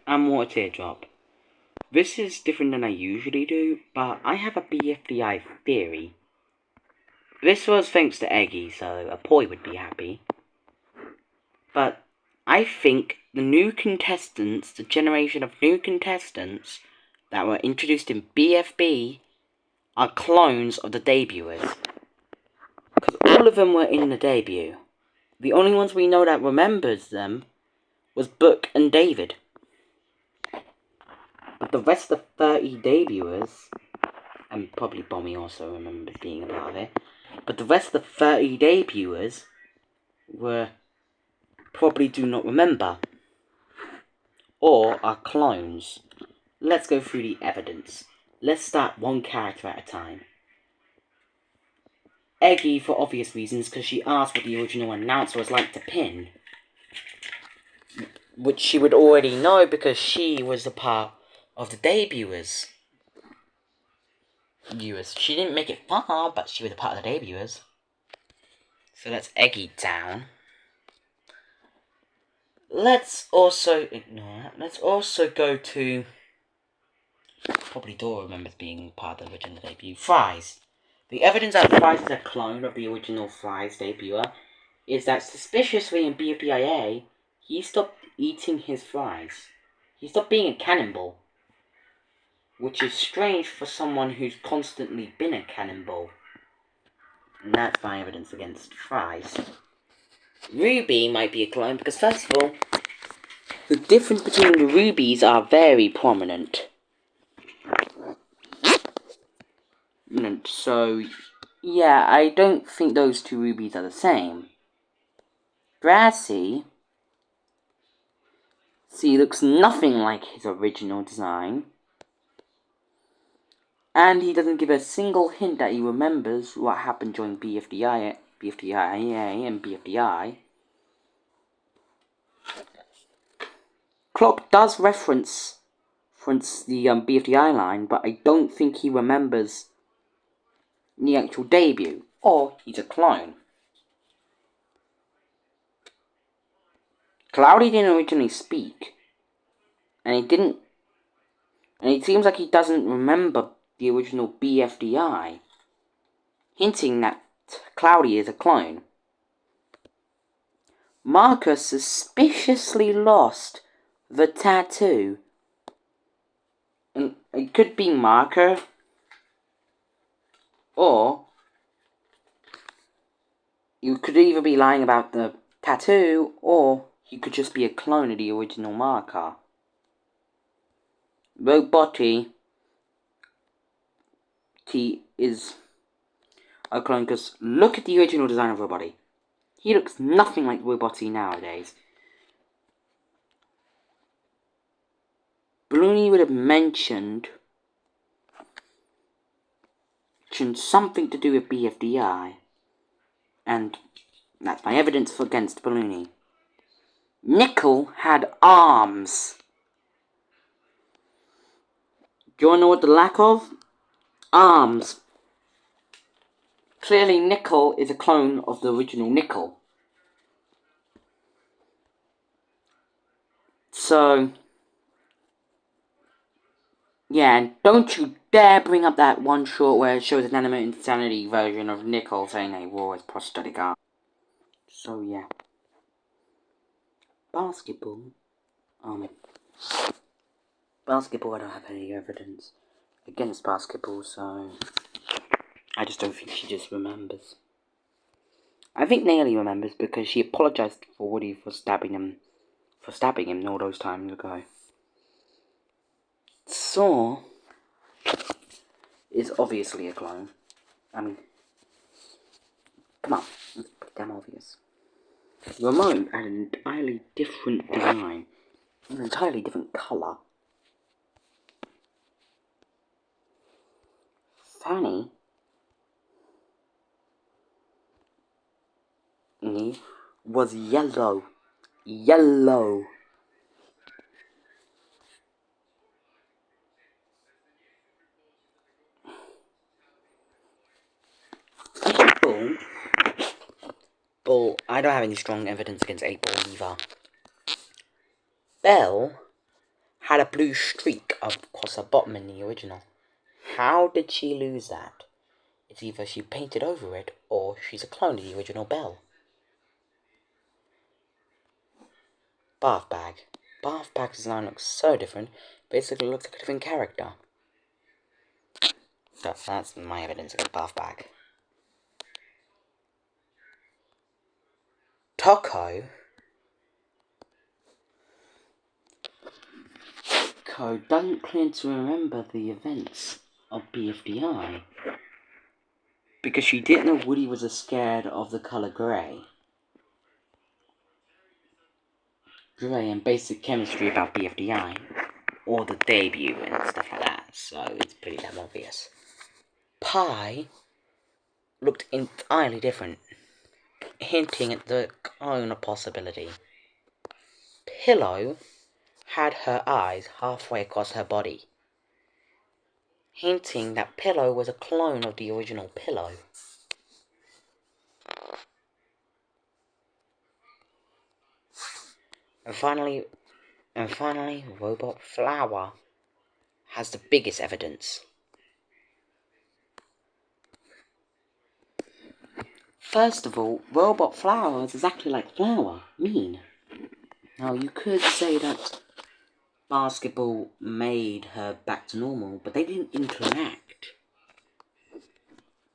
and Water Teardrop. This is different than I usually do, but I have a bfdi theory. This was thanks to Eggy, so a boy would be happy. But I think the new contestants, the generation of new contestants that were introduced in BFB, are clones of the debuters. Because all of them were in the debut. The only ones we know that remembers them was Book and David. But the rest of the 30 debuters, and probably Bommy also remembers being a part of it, but the rest of the 30 debuters probably do not remember, or are clones. Let's go through the evidence. Let's start one character at a time. Eggy, for obvious reasons, because she asked what the original announcer was like to pin, which she would already know because she was a part of the debuters. She didn't make it far, but she was a part of the debuters. So that's Eggy down. Let's also ignore that. Let's also go to... Probably Dora remembers being part of the original debut. Fries. The evidence that Fries is a clone of the original Fries debuter is that suspiciously in BFDIA, he stopped eating his fries. He stopped being a cannonball. Which is strange for someone who's constantly been a cannonball. And that's my evidence against Fries. Ruby might be a clone because, first of all, the difference between the rubies are very prominent. So, yeah, I don't think those two rubies are the same. Brassy, looks nothing like his original design. And he doesn't give a single hint that he remembers what happened during BFDI and BFDI. Clock does reference the BFDI line, but I don't think he remembers the actual debut, or he's a clone. Cloudy didn't originally speak, and it seems like he doesn't remember the original BFDI, hinting that Cloudy is a clone. Marcus suspiciously lost the tattoo, and it could be Marker, or you could either be lying about the tattoo, or he could just be a clone of the original Marker. Robotti is a clone because look at the original design of Robotti. He looks nothing like Robotti nowadays. Balloony would have mentioned something to do with BFDI, and that's my evidence against Balloony. Nickel had arms. Do you want to know what the lack of? Arms. Clearly Nickel is a clone of the original Nickel. So, yeah, and don't you dare bring up that one short where it shows an animate insanity version of Nickel saying they wore his prosthetic arm. So, yeah. Basketball, I don't have any evidence against basketball, so I just don't think she just remembers. I think Naily remembers because she apologized for Woody for stabbing him all those times ago. Saw is obviously a clone. I mean, come on, it's pretty damn obvious. Ramon had an entirely different design, an entirely different colour. Fanny was yellow. Yellow. Ball, I don't have any strong evidence against 8-Ball either. Belle had a blue streak across her bottom in the original. How did she lose that? It's either she painted over it, or she's a clone of the original Belle. Bath bag. Bath bag's design looks so different, basically looks like a different character. So that's my evidence of a bath bag. Taco doesn't claim to remember the events of bfdi because she didn't know Woody was scared of the color grey. Grey and basic chemistry about bfdi, or the debut and stuff like that, so it's pretty damn obvious. Pie looked entirely different, hinting at the clone possibility. Pillow had her eyes halfway across her body, hinting that Pillow was a clone of the original Pillow. And finally, Robot Flower has the biggest evidence. First of all, Robot Flower is exactly like Flower, mean. Now, you could say that basketball made her back to normal, but they didn't interact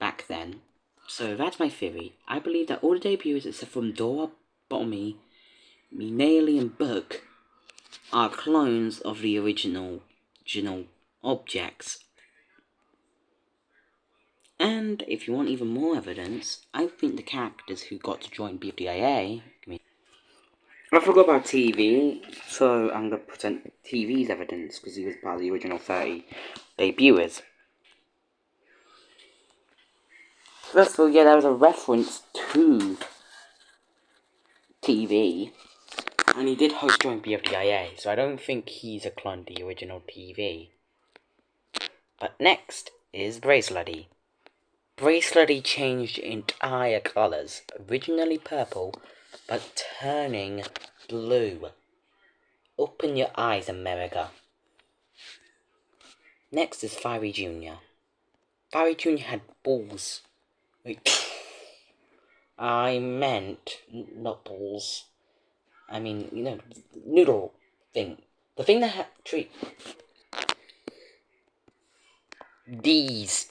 back then. So that's my theory. I believe that all the debuts, except from Dora, Bommy, Minali, and Book, are clones of the original objects. And if you want even more evidence, I think the characters who got to join bfdia. I forgot about TV, so I'm going to present TV's evidence, because he was part of the original 30 debuters. First of all, yeah, there was a reference to TV, and he did host join bfdia, so I don't think he's a clone of the original TV. But next is Bracelety. Bracelety changed entire colours, originally purple, but turning blue. Open your eyes, America. Next is Fiery Jr. Fiery Jr. had balls. Wait, I meant not balls. I mean, you know, noodle thing. The thing that had treat these.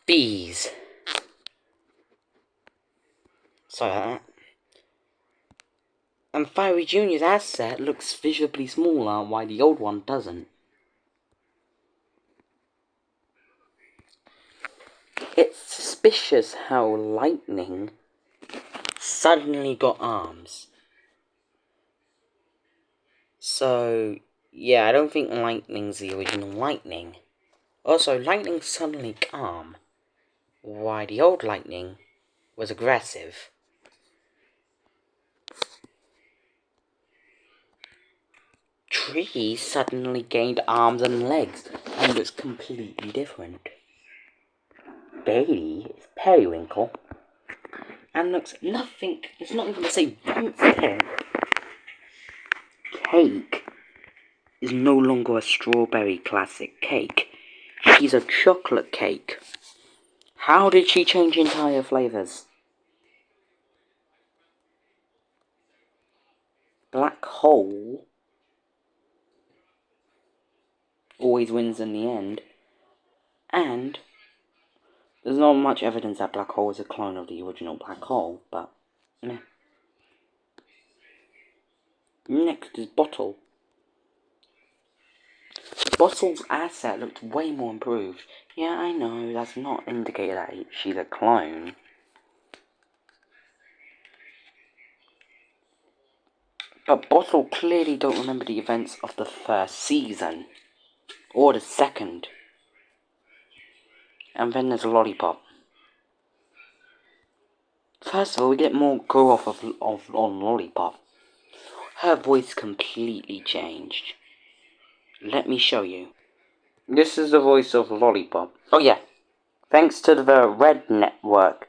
Bees. Sorry. And Fiery Jr.'s asset looks visibly smaller, while the old one doesn't. It's suspicious how Lightning suddenly got arms. So, yeah, I don't think Lightning's the original Lightning. Also, Lightning's suddenly calm, while the old Lightning was aggressive. Tree suddenly gained arms and legs, and looks completely different. Bailey is Periwinkle, and looks nothing, it's not even the same pencil. Cake is no longer a strawberry classic cake. She's a chocolate cake. How did she change entire flavours? Black Hole always wins in the end, and there's not much evidence that Black Hole is a clone of the original Black Hole, but meh. Next is Bottle. Bottle's asset looked way more improved. Yeah, I know, that's not indicated that she's a clone. But Bottle clearly don't remember the events of the first season. Or the second. And then there's Lollipop. First of all, we get more go off on Lollipop. Her voice completely changed. Let me show you. This is the voice of Lollipop. Oh yeah. Thanks to the Red Network,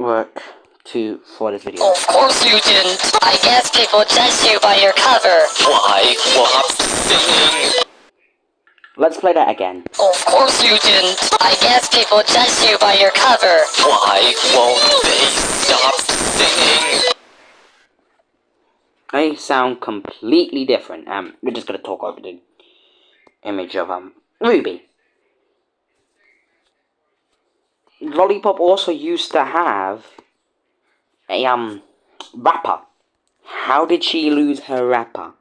work for this video. Of course you didn't. I guess people judge you by your cover. Why? Stop singing. Let's play that again. Of course you didn't. I guess people judge you by your cover. Why won't they stop singing? They sound completely different. We're just gonna talk over the image of Ruby. Lollipop also used to have a rapper. How did she lose her rapper?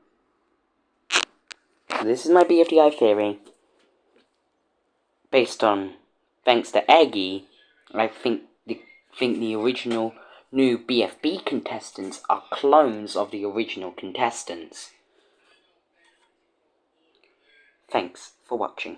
This is my BFDI theory. Based on, thanks to Eggy, I think the original new BFB contestants are clones of the original contestants. Thanks for watching.